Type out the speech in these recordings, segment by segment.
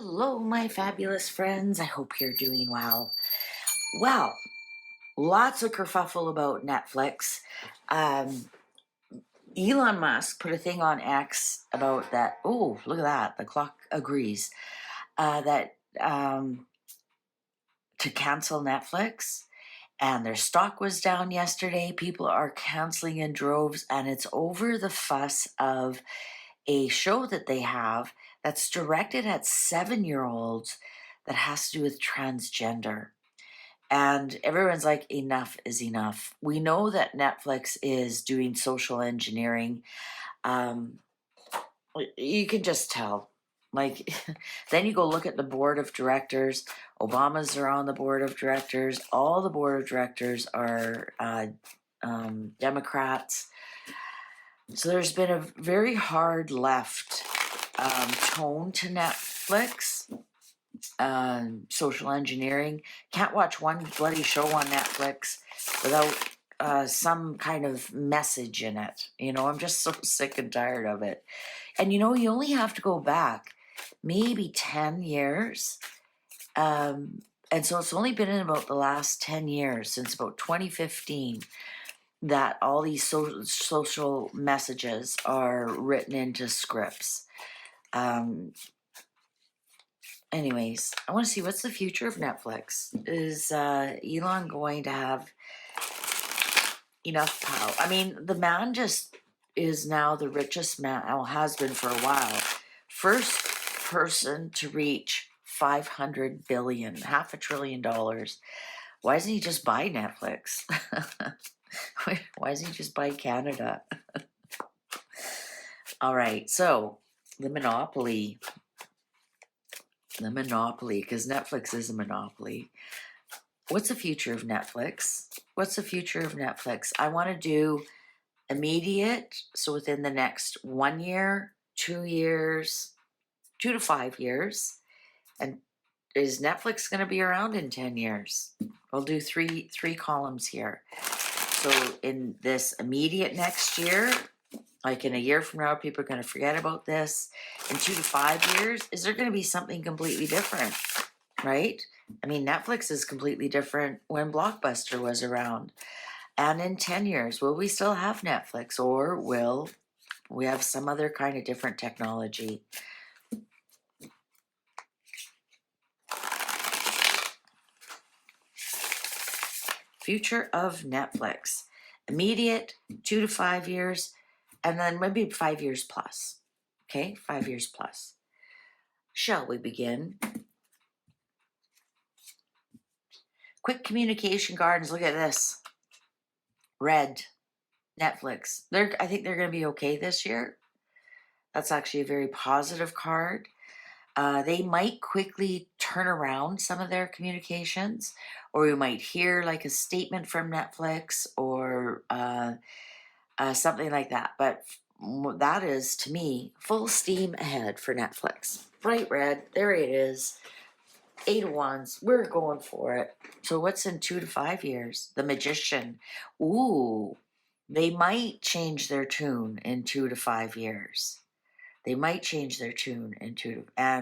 Hello, my fabulous friends. I hope you're doing well. Well, lots of kerfuffle about Netflix. Um, Elon Musk put a thing on X about that. Oh, look at that. The clock agrees. That to cancel Netflix. And their stock was down yesterday. People are canceling in droves, and it's over the fuss of a show that they have that's directed at 7-year-olds that has to do with transgender. And everyone's like, enough is enough. We know that Netflix is doing social engineering. Um, you can just tell. Like, then you go look at the board of directors. Obama's are on the board of directors. All the board of directors are Democrats. So there's been a very hard left tone to Netflix. Social engineering. Can't watch one bloody show on Netflix without some kind of message in it. I'm just so sick and tired of it. And you only have to go back maybe 10 years. And so it's only been in about the last 10 years, since about 2015, that all these social messages are written into scripts. Anyways, I want to see what's the future of Netflix. Is Elon going to have enough power? I mean, the man just is now the richest man, well, has been for a while. First person to reach 500 billion, $500 billion. Why doesn't he just buy Netflix? Why doesn't he just buy Canada? All right, so the monopoly, because Netflix is a monopoly. What's the future of Netflix? I want to do immediate, so within the next 1 year, 2 years, 2 to 5 years. And is Netflix going to be around in 10 years? I'll do three columns here. So in this immediate next year, like in a year from now, people are going to forget about this. In 2 to 5 years, is there going to be something completely different, right? I mean, Netflix is completely different when Blockbuster was around. And in 10 years, will we still have Netflix, or will we have some other kind of different technology? Future of Netflix. Immediate, 2 to 5 years, and then maybe 5 years plus. Okay, 5 years plus. Shall we begin? Quick communication gardens. Look at this. Red. Netflix. I think they're going to be okay this year. That's actually a very positive card. They might quickly turn around some of their communications, or we might hear like a statement from Netflix or something like that. But that is, to me, full steam ahead for Netflix. Bright red. There it is. 8 of Wands. We're going for it. So what's in 2 to 5 years? The Magician. Ooh, they might change their tune in 2 to 5 years. And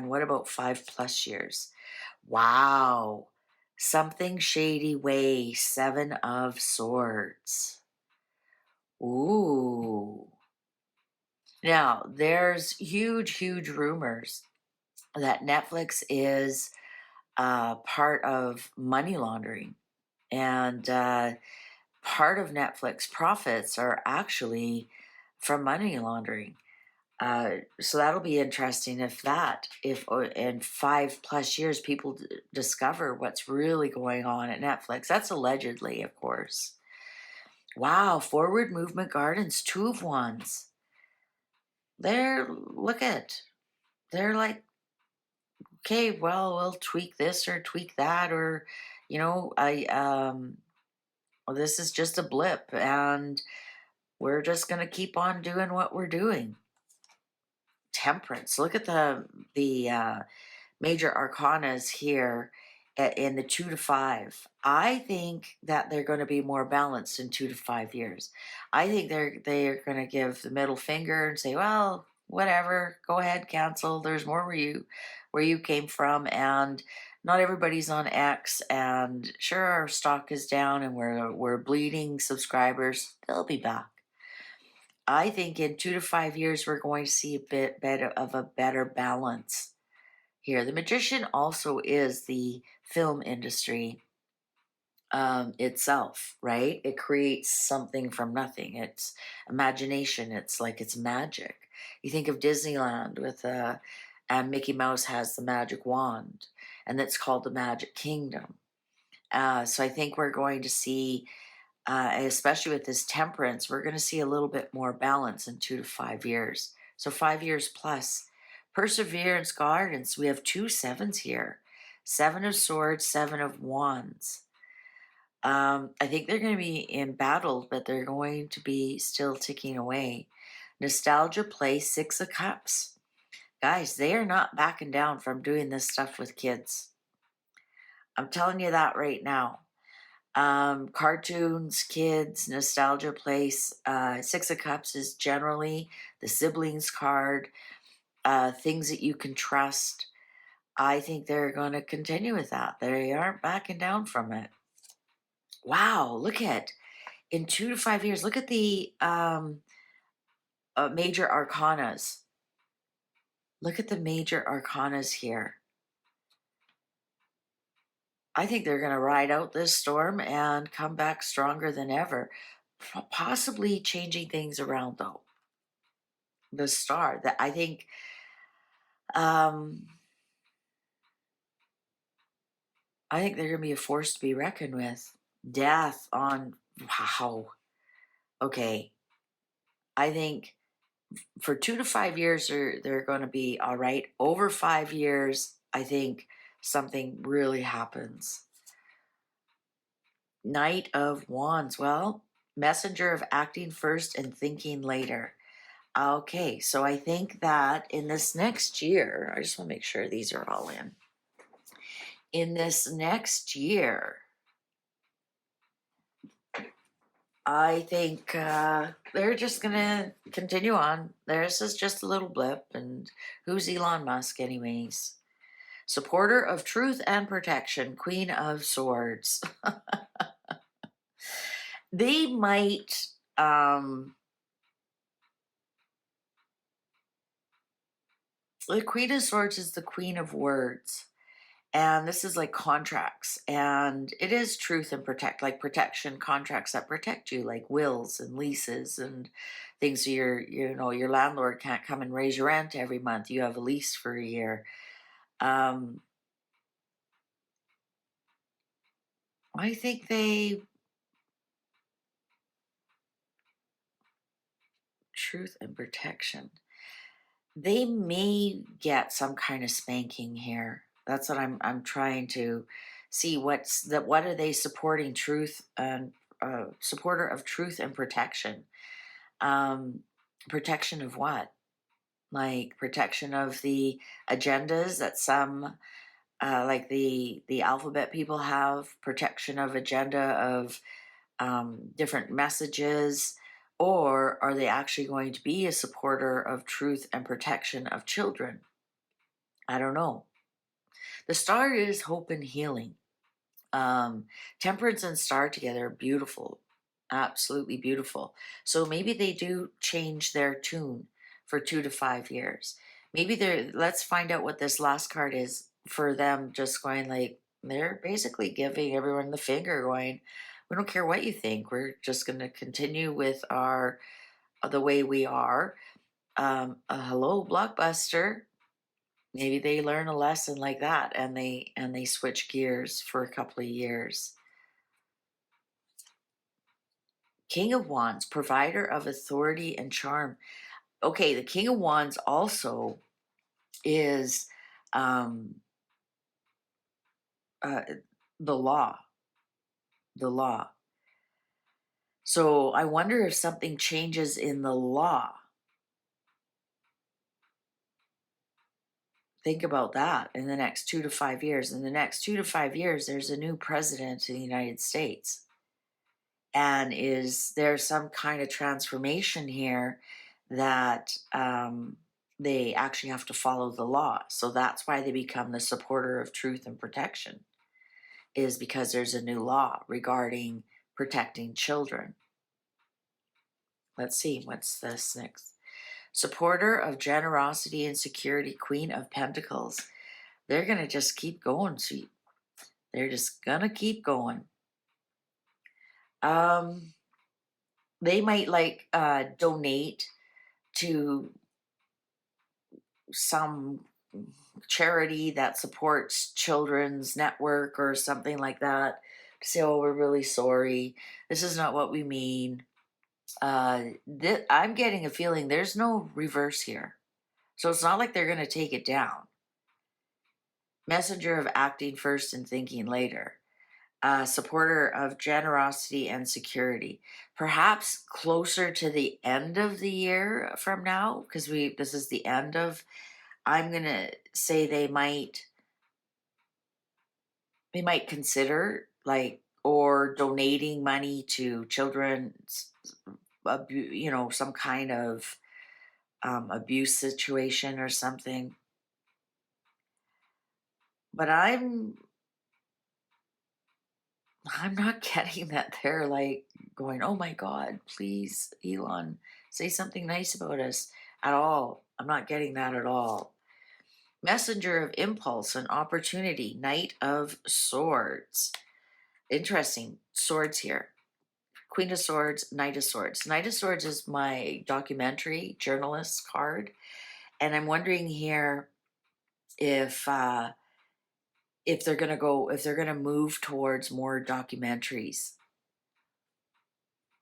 what about 5+ years? Wow. Something shady way. 7 of Swords. Ooh. Now, there's huge rumors that Netflix is part of money laundering. And part of Netflix profits are actually from money laundering. So that'll be interesting if in 5+ years people discover what's really going on at Netflix. That's allegedly, of course. Wow, Forward Movement Gardens, 2 of Wands. They're like, okay, well, we'll tweak this or tweak that, or, well, this is just a blip, and we're just going to keep on doing what we're doing. Temperance. Look at the major arcanas here in the 2 to 5. I think that they're going to be more balanced in 2 to 5 years. I think they're going to give the middle finger and say, well, whatever, go ahead, cancel. There's more where you came from, and not everybody's on X, and sure, our stock is down and we're bleeding subscribers. They'll be back. I think in 2 to 5 years we're going to see a bit better of a better balance here. The magician also is the film industry itself, right? It creates something from nothing. It's imagination. It's like it's magic. You think of Disneyland with and Mickey Mouse has the magic wand, and it's called the Magic Kingdom. So I think we're going to see, especially with this temperance, we're going to see a little bit more balance in 2 to 5 years. So 5 years plus. Perseverance Gardens, we have two sevens here. Seven of Swords, Seven of Wands. I think they're going to be embattled, but they're going to be still ticking away. Nostalgia Play, Six of Cups. Guys, they are not backing down from doing this stuff with kids. I'm telling you that right now. Cartoons, kids, Nostalgia Place. Six of Cups is generally the siblings card, things that you can trust. I think they're going to continue with that. They aren't backing down from it. Wow, look at in 2 to 5 years. Look at the major arcanas. Look at the major arcanas here. I think they're going to ride out this storm and come back stronger than ever. Possibly changing things around though. The star that um, I think they're going to be a force to be reckoned with. Death on, wow. Okay. I think for 2 to 5 years, they're going to be all right. Over 5 years, I think something really happens. Knight of Wands. Well, messenger of acting first and thinking later. Okay, so I think that in this next year, I just want to make sure these are all in. In this next year, I think they're just going to continue on. This is just a little blip, and who's Elon Musk anyways? Supporter of truth and protection, Queen of Swords. They might, the Queen of Swords is the Queen of Words. And this is like contracts, and it is truth and like protection, contracts that protect you, like wills and leases and things. Your landlord can't come and raise your rent every month. You have a lease for a year. I think truth and protection. They may get some kind of spanking here. That's what I'm trying to see. What are they supporting? Truth and supporter of truth and protection. Protection of what? Like protection of the agendas that some, like the alphabet people have. Protection of agenda of different messages. Or are they actually going to be a supporter of truth and protection of children? I don't know. The star is hope and healing. Temperance and star together, beautiful, absolutely beautiful. So maybe they do change their tune for 2 to 5 years. Maybe let's find out what this last card is for them, just going like, they're basically giving everyone the finger, going, we don't care what you think. We're just going to continue with the way we are. Hello, Blockbuster. Maybe they learn a lesson like that, and they switch gears for a couple of years. King of Wands, provider of authority and charm. Okay, the King of Wands also is the law. The law. So I wonder if something changes in the law. Think about that in the next 2 to 5 years. In the next 2 to 5 years, there's a new president in the United States. And is there some kind of transformation here that they actually have to follow the law. So that's why they become the supporter of truth and protection, is because there's a new law regarding protecting children. Let's see, what's this next? Supporter of generosity and security, Queen of Pentacles. They're going to just keep going, sweet. They're just going to keep going. They might like donate to some charity that supports children's network or something like that, to say, oh, we're really sorry, this is not what we mean. I'm getting a feeling there's no reverse here, so it's not like they're going to take it down. Messenger of acting first and thinking later. Supporter of generosity and security, perhaps closer to the end of the year from now, because this is the end of, I'm gonna say they might consider, like, or donating money to children's some kind of abuse situation or something. But I'm not getting that they're like going, oh my God, please, Elon, say something nice about us at all. I'm not getting that at all. Messenger of impulse and opportunity, Knight of Swords. Interesting. Swords here. Queen of Swords, Knight of Swords. Knight of Swords is my documentary journalist card. And I'm wondering here if they're gonna move towards more documentaries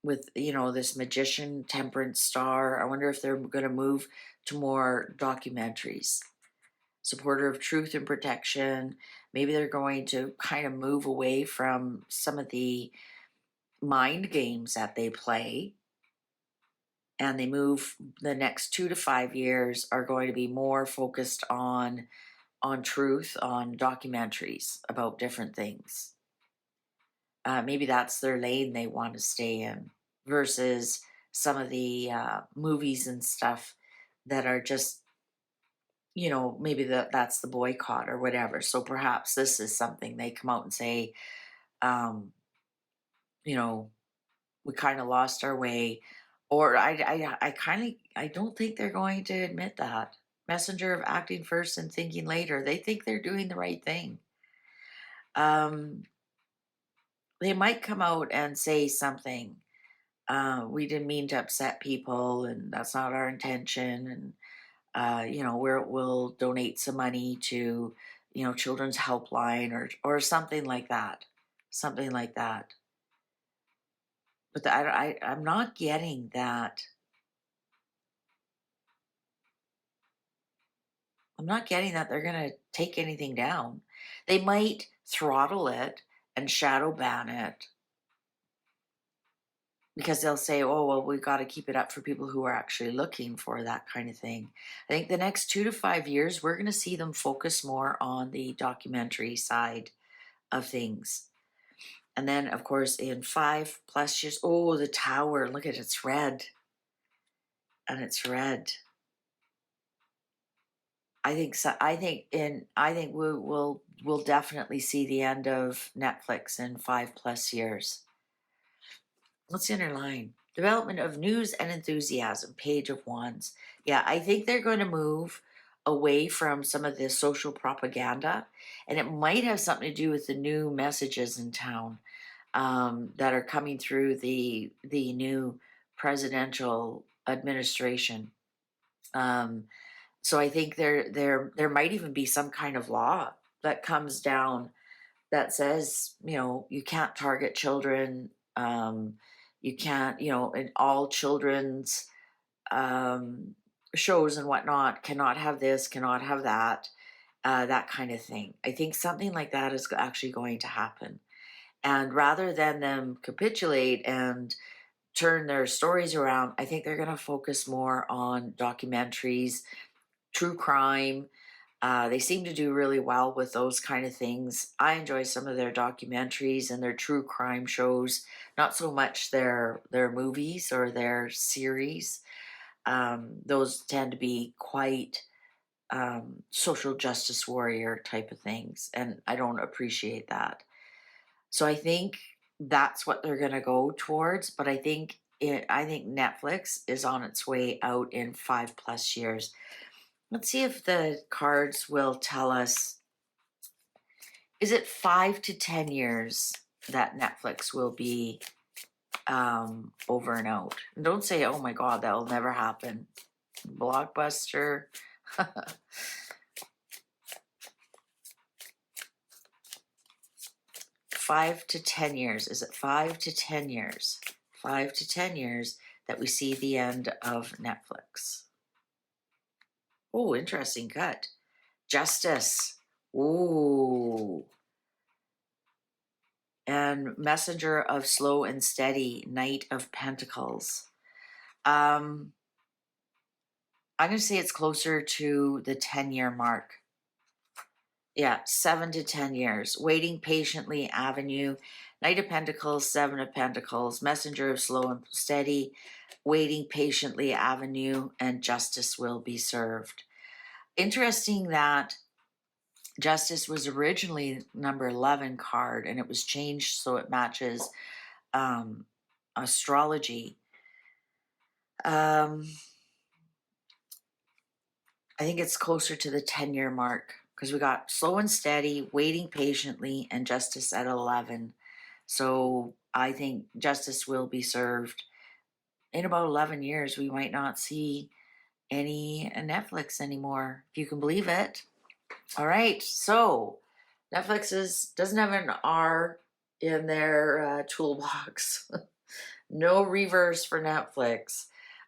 with this magician temperance star. I wonder if they're going to move to more documentaries. Supporter of truth and protection. Maybe they're going to kind of move away from some of the mind games that they play, and they move, the next 2 to 5 years are going to be more focused on truth, on documentaries about different things. Maybe that's their lane they want to stay in, versus some of the movies and stuff that are just, maybe that's the boycott or whatever. So perhaps this is something they come out and say, um, you know, we kind of lost our way. Or I don't think they're going to admit that. Messenger of acting first and thinking later. They think they're doing the right thing. They might come out and say something, we didn't mean to upset people, and that's not our intention. And we'll donate some money to, children's helpline, or something like that, something like that. But I'm not getting that. I'm not getting that they're gonna take anything down. They might throttle it and shadow ban it, because they'll say, oh, well, we've got to keep it up for people who are actually looking for that kind of thing. I think the next 2 to 5 years, we're going to see them focus more on the documentary side of things. And then, of course, in 5+ years, oh, the tower, look at it, it's red. And it's red. I think so. I think we'll definitely see the end of Netflix in 5+ years. Let's underline development of news and enthusiasm, Page of Wands. Yeah, I think they're going to move away from some of this social propaganda, and it might have something to do with the new messages in town, that are coming through the new presidential administration. So I think there might even be some kind of law that comes down that says, you can't target children. You can't, and all children's um, shows and whatnot cannot have this, cannot have that, that kind of thing. I think something like that is actually going to happen. And rather than them capitulate and turn their stories around, I think they're going to focus more on documentaries, true crime. They seem to do really well with those kind of things. I enjoy some of their documentaries and their true crime shows, not so much their movies or their series. Those tend to be quite social justice warrior type of things, and I don't appreciate that. So I think that's what they're going to go towards. But I think Netflix is on its way out in 5+ years. Let's see if the cards will tell us. Is it 5 to 10 years that Netflix will be over and out? And don't say, "Oh my God, that will never happen." Blockbuster. 5 to 10 years. Is it 5 to 10 years? 5 to 10 years that we see the end of Netflix. Oh, interesting cut. Justice. Ooh. And Messenger of Slow and Steady, Knight of Pentacles. I'm going to say it's closer to the 10-year mark. Yeah, 7 to 10 years. Waiting patiently, Avenue, Knight of Pentacles, Seven of Pentacles, Messenger of Slow and Steady, waiting patiently, Avenue, and justice will be served. Interesting that justice was originally number 11 card, and it was changed so it matches astrology. I think it's closer to the 10-year mark because we got slow and steady, waiting patiently, and justice at 11. So I think justice will be served. In about 11 years, we might not see any Netflix anymore, if you can believe it. All right, so Netflix doesn't have an R in their toolbox. No reverse for Netflix.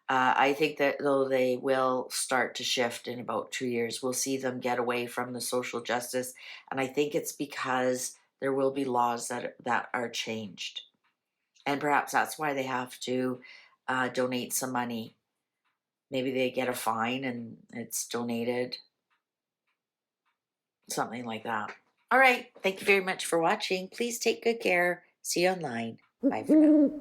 I think that though they will start to shift in about 2 years, we'll see them get away from the social justice, and I think it's because there will be laws that are changed, and perhaps that's why they have to donate some money. Maybe they get a fine and it's donated, something like that. All right, thank you very much for watching. Please take good care. See you online. Bye for now.